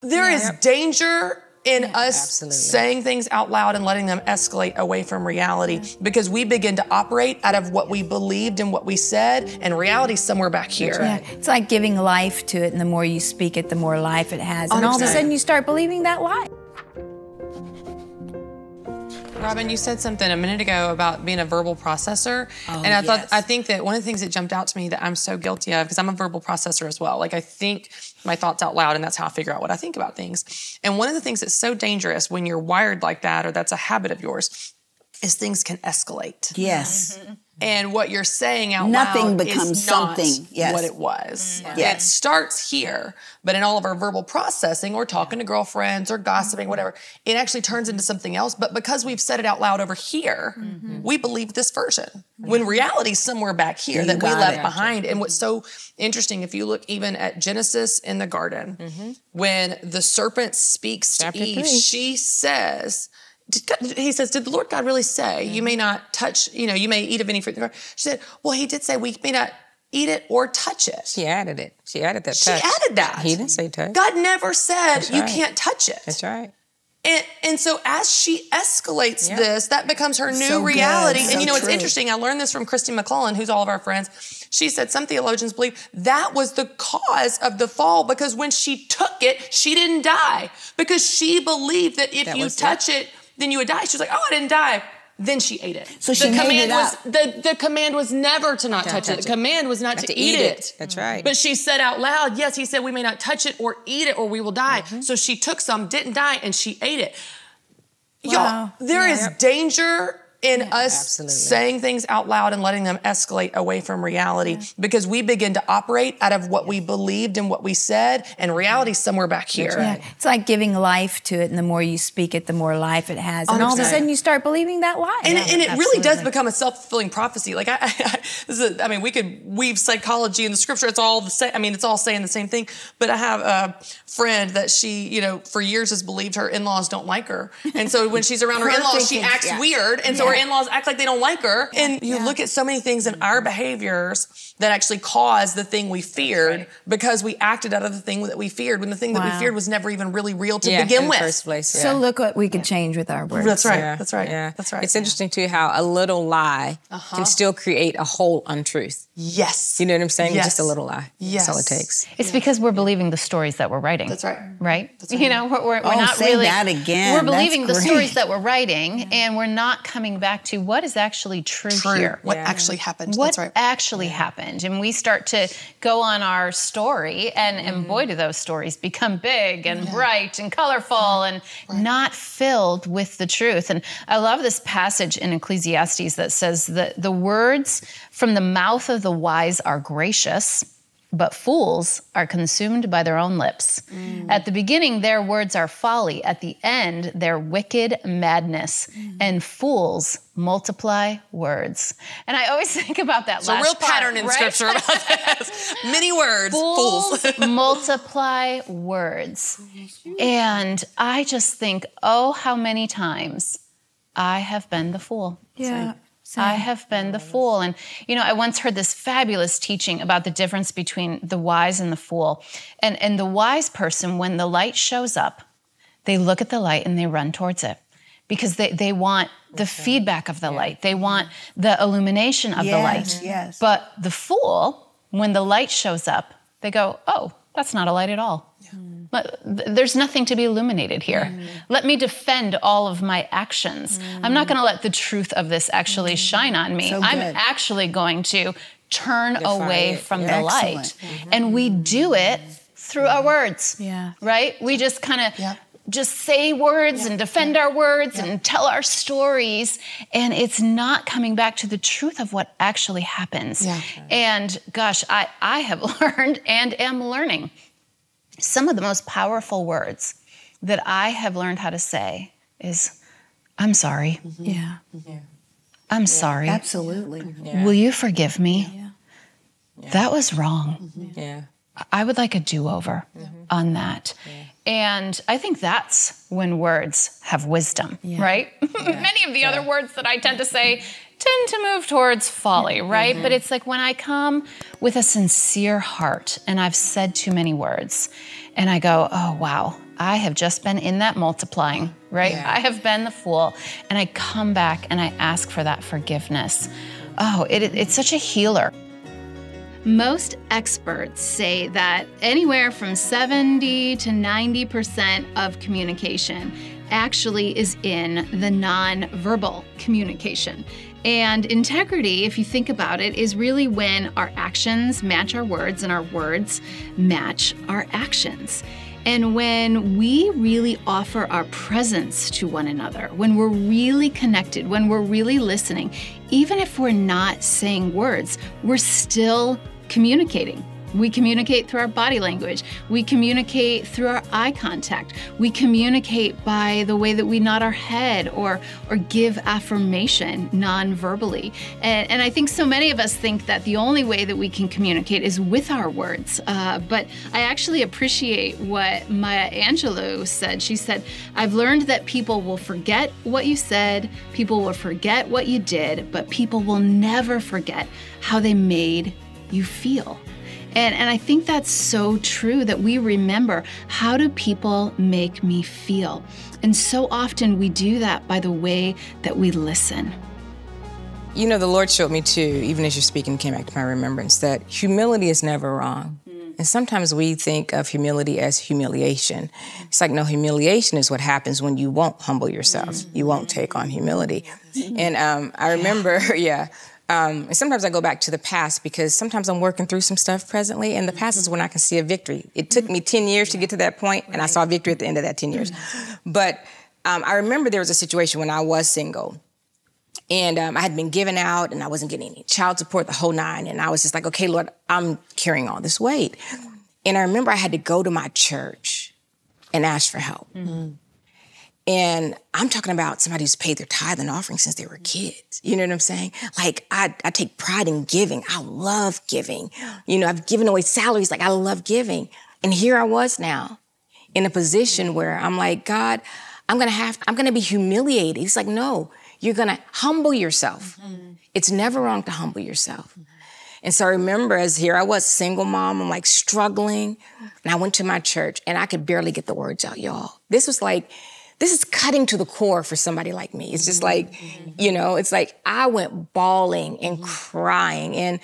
There is danger in us saying things out loud and letting them escalate away from reality because we begin to operate out of what we believed and what we said, and reality's somewhere back here. Yeah, it's like giving life to it, and the more you speak it, the more life it has. And all of a sudden you start believing that lie. Robyn, you said something a minute ago about being a verbal processor, and I think that one of the things that jumped out to me that I'm so guilty of, because I'm a verbal processor as well. Like, I think my thoughts out loud, and that's how I figure out what I think about things. And one of the things that's so dangerous when you're wired like that, or that's a habit of yours, is things can escalate. Yes. And what you're saying out Nothing loud becomes is something. not what it was. It starts here, but in all of our verbal processing or talking to girlfriends or gossiping, whatever, it actually turns into something else. But because we've said it out loud over here, we believe this version. When reality's somewhere back here that we left behind. And what's so interesting, if you look even at Genesis in the garden, when the serpent speaks to Eve, she says, he says, did the Lord God really say, you may not touch, you may eat of any fruit in the garden? She said, well, he did say we may not eat it or touch it. She added it. She added that She touch. added that. He didn't say touch. God never said you can't touch it. That's right. And so as she escalates this, that becomes her new reality. And it's interesting. I learned this from Christy McClellan, who's all of our friends. She said some theologians believe that was the cause of the fall, because when she took it, she didn't die, because she believed that if you touch it, then you would die. She was like, oh, I didn't die. Then she ate it. So she made it up. The command was never to not touch it. The command was not to eat it. That's right. But she said out loud, yes, he said we may not touch it or eat it or we will die. So she took some, didn't die, and she ate it. Y'all, there is danger in us saying things out loud and letting them escalate away from reality because we begin to operate out of what we believed and what we said, and reality's somewhere back here. Yeah, it's like giving life to it, and the more you speak it, the more life it has. And all of a sudden you start believing that lie. And it really does become a self-fulfilling prophecy. Like, we could weave psychology in the scripture. It's all the same. I mean, it's all saying the same thing. But I have a friend that she, for years has believed her in-laws don't like her. And so when she's around her in-laws, she acts weird. And so her in-laws act like they don't like her. And you look at so many things in our behaviors that actually cause the thing we feared because we acted out of the thing that we feared when the thing that we feared was never even really real to begin with. First place, So look what we could change with our words. That's right. That's right. Yeah. That's right. It's interesting too how a little lie can still create a whole untruth. Yes. You know what I'm saying? Yes. Just a little lie. Yes. That's all it takes. It's because we're believing the stories that we're writing. That's right. Right? That's right. We're not say really. that again. We're believing That's the great. stories that we're writing, and we're not coming back to what is actually true here. What actually happened. What That's right. actually happened. And we start to go on our story, and boy, do those stories become big and bright and colorful and not filled with the truth. And I love this passage in Ecclesiastes that says that the words from the mouth of the wise are gracious, but fools are consumed by their own lips. At the beginning, their words are folly. At the end, they're wicked madness. And fools multiply words. And I always think about that last part. It's a real pattern in Scripture about this. Many words, fools. Multiply words. And I just think, oh, how many times I have been the fool. Yeah. I have been the fool. And, I once heard this fabulous teaching about the difference between the wise and the fool. And the wise person, when the light shows up, they look at the light and they run towards it because they want the feedback of the light. They want the illumination of the light. Yes. But the fool, when the light shows up, they go, oh, that's not a light at all. But there's nothing to be illuminated here. Let me defend all of my actions. I'm not going to let the truth of this actually shine on me. I'm actually going to turn away from the light. And we do it through our words, right? We just kind of just say words and defend our words and tell our stories. And it's not coming back to the truth of what actually happens. And gosh, I have learned and am learning some of the most powerful words that I have learned how to say is, I'm sorry. I'm sorry. Absolutely. Will you forgive me? That was wrong. I would like a do-over on that. And I think that's when words have wisdom, right? Many of the other words that I tend to say tend to move towards folly, right? But it's like when I come with a sincere heart and I've said too many words and I go, oh, wow, I have just been in that multiplying, right? Yeah. I have been the fool, and I come back and I ask for that forgiveness. Oh, it's such a healer. Most experts say that anywhere from 70 to 90% of communication actually is in the nonverbal communication. And integrity, if you think about it, is really when our actions match our words and our words match our actions. And when we really offer our presence to one another, when we're really connected, when we're really listening, even if we're not saying words, we're still communicating. We communicate through our body language. We communicate through our eye contact. We communicate by the way that we nod our head or give affirmation non-verbally. And I think so many of us think that the only way that we can communicate is with our words. But I actually appreciate what Maya Angelou said. She said, I've learned that people will forget what you said, people will forget what you did, but people will never forget how they made you feel. And I think that's so true, that we remember, how do people make me feel? And so often we do that by the way that we listen. You know, the Lord showed me too, even as you're speaking, came back to my remembrance, that humility is never wrong. And sometimes we think of humility as humiliation. It's like, no, humiliation is what happens when you won't humble yourself. You won't take on humility. And I remember, and sometimes I go back to the past, because sometimes I'm working through some stuff presently, and the past is when I can see a victory. It took me 10 years to get to that point, and I saw victory at the end of that 10 years. But I remember there was a situation when I was single, and I had been given out, and I wasn't getting any child support, the whole nine, and I was just like, okay, Lord, I'm carrying all this weight. And I remember I had to go to my church and ask for help. And I'm talking about somebody who's paid their tithe and offering since they were kids. You know what I'm saying? Like, I take pride in giving. I love giving. You know, I've given away salaries. Like, I love giving. And here I was now in a position where I'm like, God, I'm going to be humiliated. He's like, no, you're going to humble yourself. It's never wrong to humble yourself. And so I remember, as here I was, single mom, I'm like struggling. And I went to my church and I could barely get the words out, y'all. This is cutting to the core for somebody like me. It's just like, you know, it's like I went bawling and crying. And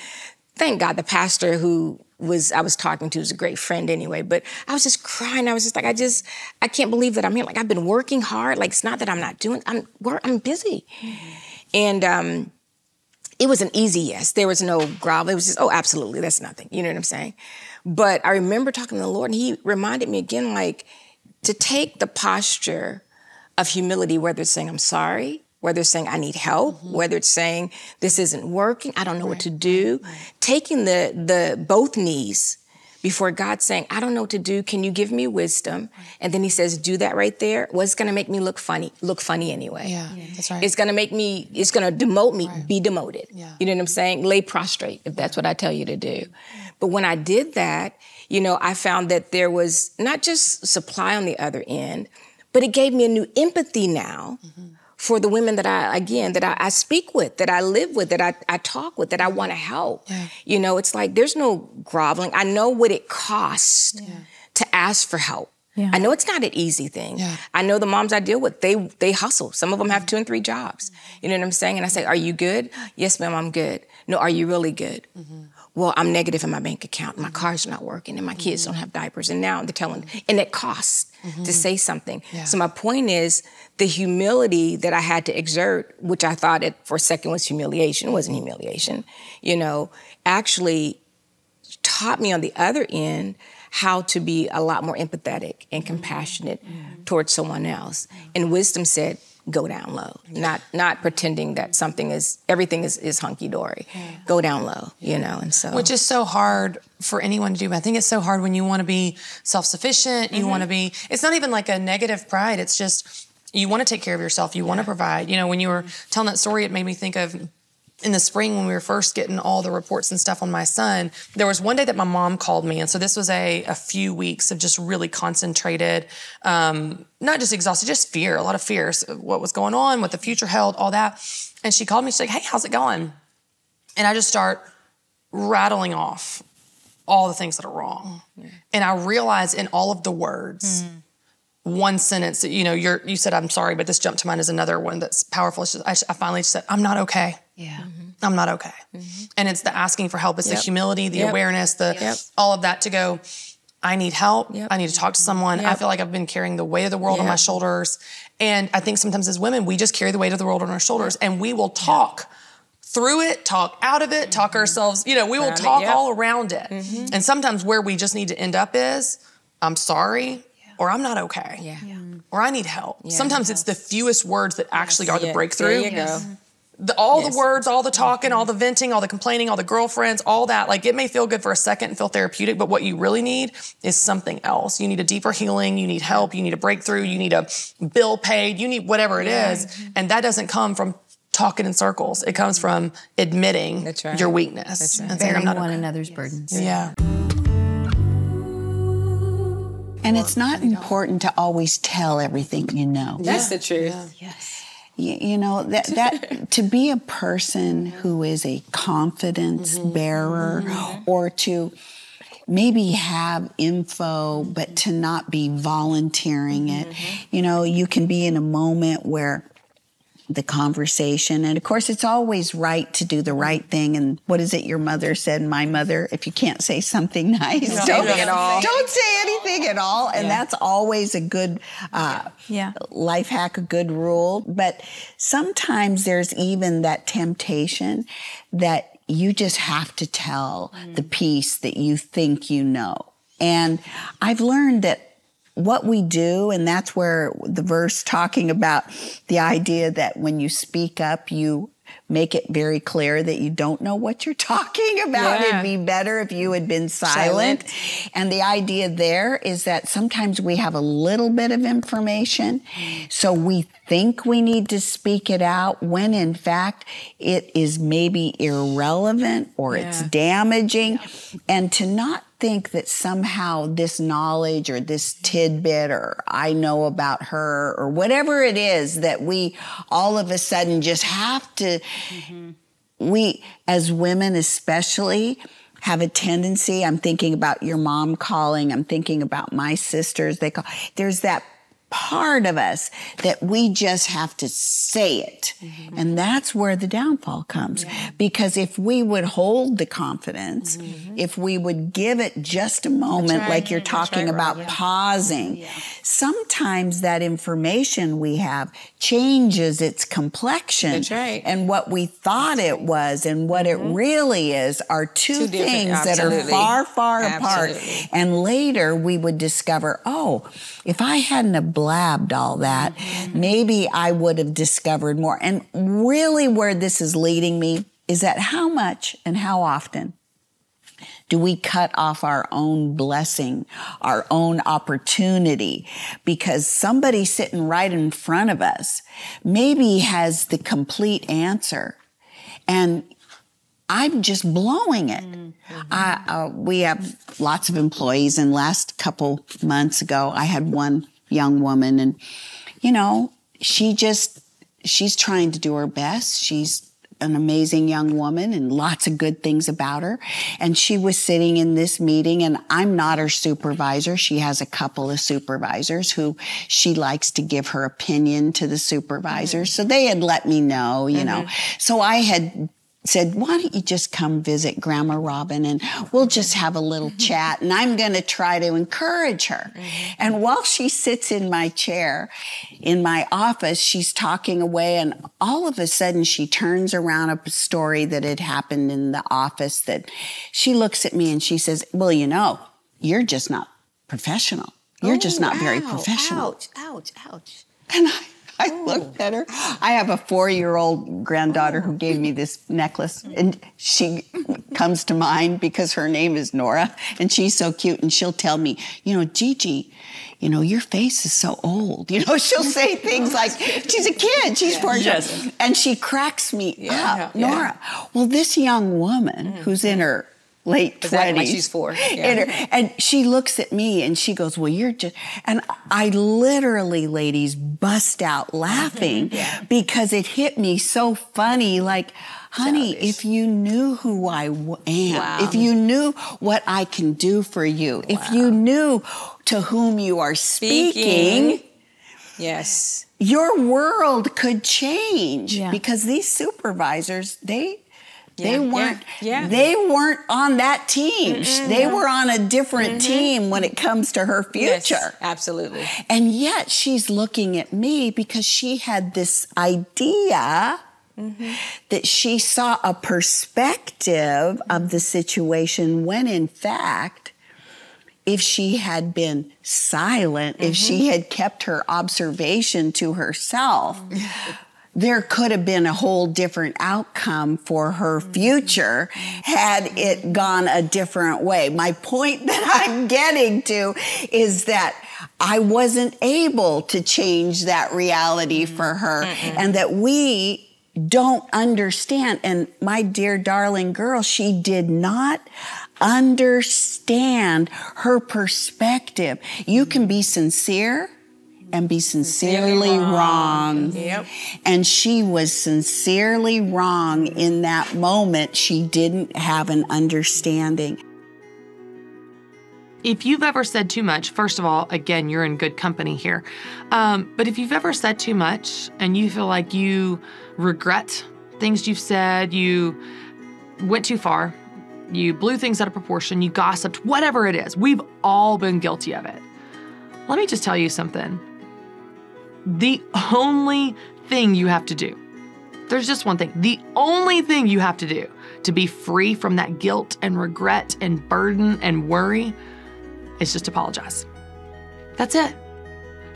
thank God the pastor I was talking to was a great friend anyway, but I was just crying. I was just like, I can't believe that I'm here. Like, I've been working hard. Like, it's not that I'm not doing, I'm busy. And it was an easy yes. There was no grovel. It was just, oh, absolutely, that's nothing. You know what I'm saying? But I remember talking to the Lord, and he reminded me again, like, to take the posture of humility, whether it's saying I'm sorry, whether it's saying I need help, whether it's saying this isn't working, I don't know what to do, taking the both knees before God, saying, I don't know what to do, can you give me wisdom? And then he says, do that right there. Well, it's gonna make me look funny anyway. Yeah, that's right. It's gonna demote me, be demoted. Yeah. You know what I'm saying? Lay prostrate, if that's what I tell you to do. But when I did that, you know, I found that there was not just supply on the other end, but it gave me a new empathy now for the women that I speak with, that I live with, that I talk with, that I want to help. Yeah. You know, it's like there's no groveling. I know what it costs to ask for help. Yeah. I know it's not an easy thing. Yeah. I know the moms I deal with, they hustle. Some of them have 2 and 3 jobs. You know what I'm saying? And I say, are you good? Yes, ma'am, I'm good. No, are you really good? Well, I'm negative in my bank account. My car's not working, and my kids don't have diapers. And now they're telling, and it costs to say something. Yeah. So my point is, the humility that I had to exert, which I thought for a second was humiliation, wasn't humiliation, you know, actually taught me on the other end how to be a lot more empathetic and compassionate towards someone else. And wisdom said, go down low, not pretending that everything is hunky-dory. Go down low, you know, and so. Which is so hard for anyone to do. I think it's so hard when you want to be self-sufficient, you want to be, it's not even like a negative pride, it's just, you want to take care of yourself, you want to provide. You know, when you were telling that story, it made me think of in the spring when we were first getting all the reports and stuff on my son, there was one day that my mom called me. And so this was a few weeks of just really concentrated, not just exhausted, just fear, a lot of fears of what was going on, what the future held, all that. And she called me, she's like, hey, how's it going? And I just start rattling off all the things that are wrong. And I realize in all of the words, one sentence that, you said, I'm sorry, but this jumped to mind as another one that's powerful. It's just, I finally just said, I'm not okay. Yeah. I'm not okay. And it's the asking for help. It's the humility, the awareness, all of that to go, I need help. I need to talk to someone. I feel like I've been carrying the weight of the world on my shoulders. And I think sometimes as women, we just carry the weight of the world on our shoulders, and we will talk through it, talk out of it, talk ourselves, we will talk all around it. And sometimes where we just need to end up is, I'm sorry, or I'm not okay, or I need help. Sometimes it's the fewest words that actually are the breakthrough. There you go. The words, all the talking, all the venting, all the complaining, all the girlfriends, all that, like it may feel good for a second and feel therapeutic, but what you really need is something else. You need a deeper healing. You need help. You need a breakthrough. You need a bill paid. You need whatever it is. And that doesn't come from talking in circles. It comes from admitting your weakness. And saying, I'm not one another's burdens. Yeah. And it's not important to always tell everything you know. That's the truth. Yes. That to be a person who is a confidence bearer, or to maybe have info but to not be volunteering it. You can be in a moment where the conversation, and of course it's always right to do the right thing. And what is it your mother said? My mother, if you can't say something nice, don't say anything at all. And that's always a good life hack, a good rule. But sometimes there's even that temptation that you just have to tell the piece that you think you know. And I've learned that what we do, and that's where the verse talking about the idea that when you speak up, you make it very clear that you don't know what you're talking about. It'd be better if you had been silent. And the idea there is that sometimes we have a little bit of information, so we think we need to speak it out when in fact it is maybe irrelevant or it's damaging. And to not think that somehow this knowledge or this tidbit or I know about her or whatever it is that we all of a sudden just have to, we as women especially have a tendency, I'm thinking about your mom calling, I'm thinking about my sisters, they call, there's that part of us that we just have to say it. And that's where the downfall comes. Because if we would hold the confidence, if we would give it just a moment, like you're talking about pausing, sometimes that information we have changes its complexion. And what we thought it was and what it really is are two things that are far, far apart. And later we would discover, oh, if I hadn't have blabbed all that, maybe I would have discovered more. And really where this is leading me is that how much and how often do we cut off our own blessing, our own opportunity, because somebody sitting right in front of us maybe has the complete answer and I'm just blowing it. We have lots of employees, and last couple months ago, I had one young woman, and, she's trying to do her best. She's an amazing young woman and lots of good things about her. And she was sitting in this meeting, and I'm not her supervisor. She has a couple of supervisors who she likes to give her opinion to the supervisors. So they had let me know, So I had said, why don't you just come visit Grandma Robyn and we'll just have a little chat, and I'm going to try to encourage her. And while she sits in my chair in my office, she's talking away, and all of a sudden she turns around a story that had happened in the office that she looks at me and she says, well, you're just not professional. You're just not very professional. Ouch. And I looked at her. I have a 4-year-old granddaughter who gave me this necklace, and she comes to mind because her name is Nora, and she's so cute, and she'll tell me, Gigi, your face is so old. She'll say things like, she's a kid, she's 4 years old. And she cracks me up. Nora, well, this young woman who's in her late 20s. Like she's 4. Yeah. And she looks at me and she goes, well, you're just, and I literally, ladies, bust out laughing because it hit me so funny. Like, honey, if you knew who I am, if you knew what I can do for you, if you knew to whom you are speaking, yes, your world could change because these supervisors, they weren't on that team. They were on a different team when it comes to her future. Yes, absolutely. And yet she's looking at me because she had this idea that she saw a perspective of the situation when in fact, if she had been silent, if she had kept her observation to herself, there could have been a whole different outcome for her future had it gone a different way. My point that I'm getting to is that I wasn't able to change that reality for her, and that we don't understand. And my dear darling girl, she did not understand her perspective. You can be sincere and be sincerely wrong. Yep. And she was sincerely wrong in that moment. She didn't have an understanding. If you've ever said too much, first of all, again, you're in good company here. But if you've ever said too much and you feel like you regret things you've said, you went too far, you blew things out of proportion, you gossiped, whatever it is, we've all been guilty of it. Let me just tell you something. The only thing you have to do, there's just one thing, the only thing you have to do to be free from that guilt and regret and burden and worry is just apologize. That's it.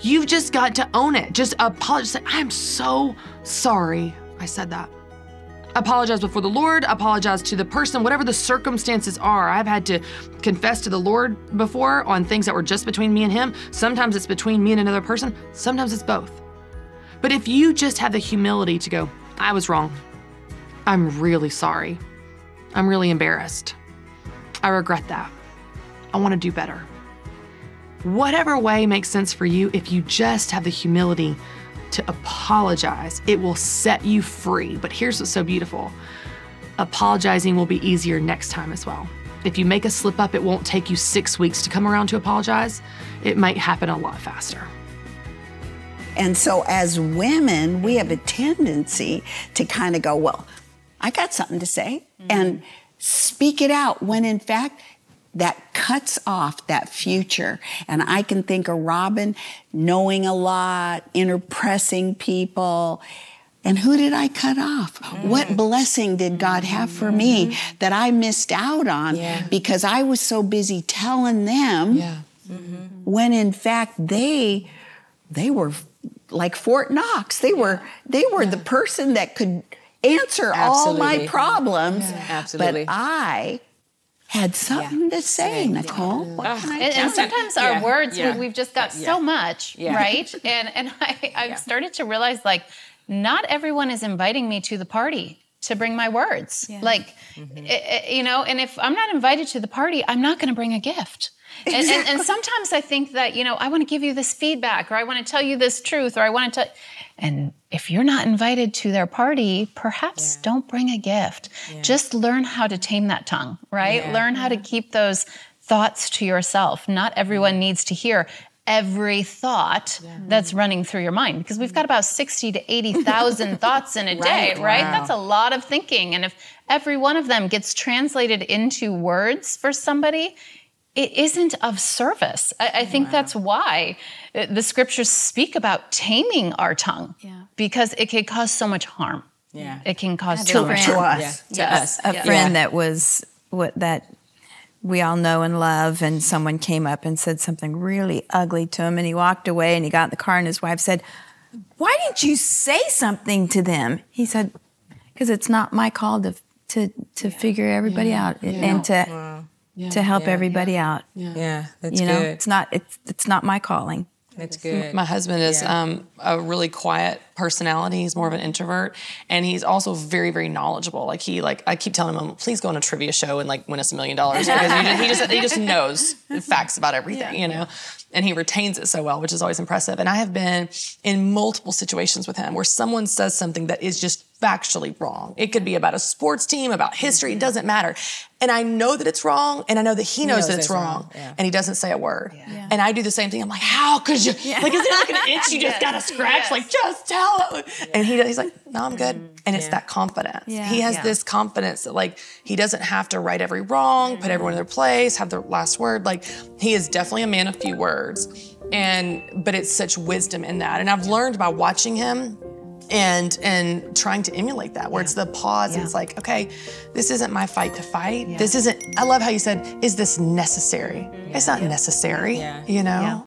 You've just got to own it. Just apologize. Say, I'm so sorry I said that. Apologize before the Lord, apologize to the person, whatever the circumstances are. I've had to confess to the Lord before on things that were just between me and him. Sometimes it's between me and another person. Sometimes it's both. But if you just have the humility to go, I was wrong. I'm really sorry. I'm really embarrassed. I regret that. I want to do better. Whatever way makes sense for you, if you just have the humility to apologize, it will set you free. But here's what's so beautiful. Apologizing will be easier next time as well. If you make a slip up, it won't take you 6 weeks to come around to apologize. It might happen a lot faster. And so as women, we have a tendency to kind of go, well, I got something to say, and speak it out when in fact, that cuts off that future. And I can think of Robyn knowing a lot, interpressing people. And who did I cut off? What blessing did God have for me that I missed out on because I was so busy telling them when in fact they were like Fort Knox. They were the person that could answer all my problems. Absolutely. But I had something to say, Nicole. What can I tell and sometimes our words, we've just got so much, right? And I've started to realize, like, not everyone is inviting me to the party to bring my words. Like, you know, and if I'm not invited to the party, I'm not going to bring a gift. And sometimes I think that, you know, I want to give you this feedback, or I want to tell you this truth, or I want to tell. And if you're not invited to their party, perhaps don't bring a gift. Just learn how to tame that tongue, right? Learn how to keep those thoughts to yourself. Not everyone needs to hear every thought that's running through your mind, because we've got about 60 to 80,000 thoughts in a day, right? That's a lot of thinking. And if every one of them gets translated into words for somebody, it isn't of service. I think that's why the scriptures speak about taming our tongue, because it can cause so much harm. It can cause so much harm to us. A friend that was that we all know and love, and someone came up and said something really ugly to him, and he walked away, and he got in the car, and his wife said, "Why didn't you say something to them?" He said, "Because it's not my call to figure everybody out and to help everybody out." That's you know, good. it's not my calling. That's good. My husband is a really quiet personality. He's more of an introvert, and he's also very, very knowledgeable. Like I keep telling him, please go on a trivia show and like win us $1 million because he just knows facts about everything, you know, and he retains it so well, which is always impressive. And I have been in multiple situations with him where someone says something that is just factually wrong. It could be about a sports team, about history, it doesn't matter. And I know that it's wrong, and I know that he knows that it's wrong, and he doesn't say a word. Yeah. And I do the same thing. I'm like, how could you? Like, is it like an itch you just gotta scratch? Like, just tell him. And he's like, no, I'm good. And it's that confidence. He has this confidence that like, he doesn't have to right every wrong, put everyone in their place, have the last word. Like, he is definitely a man of few words. But it's such wisdom in that. And I've learned by watching him and trying to emulate that, where it's the pause and it's like, okay, this isn't my fight to fight. This isn't, I love how you said, is this necessary? It's not necessary, you know?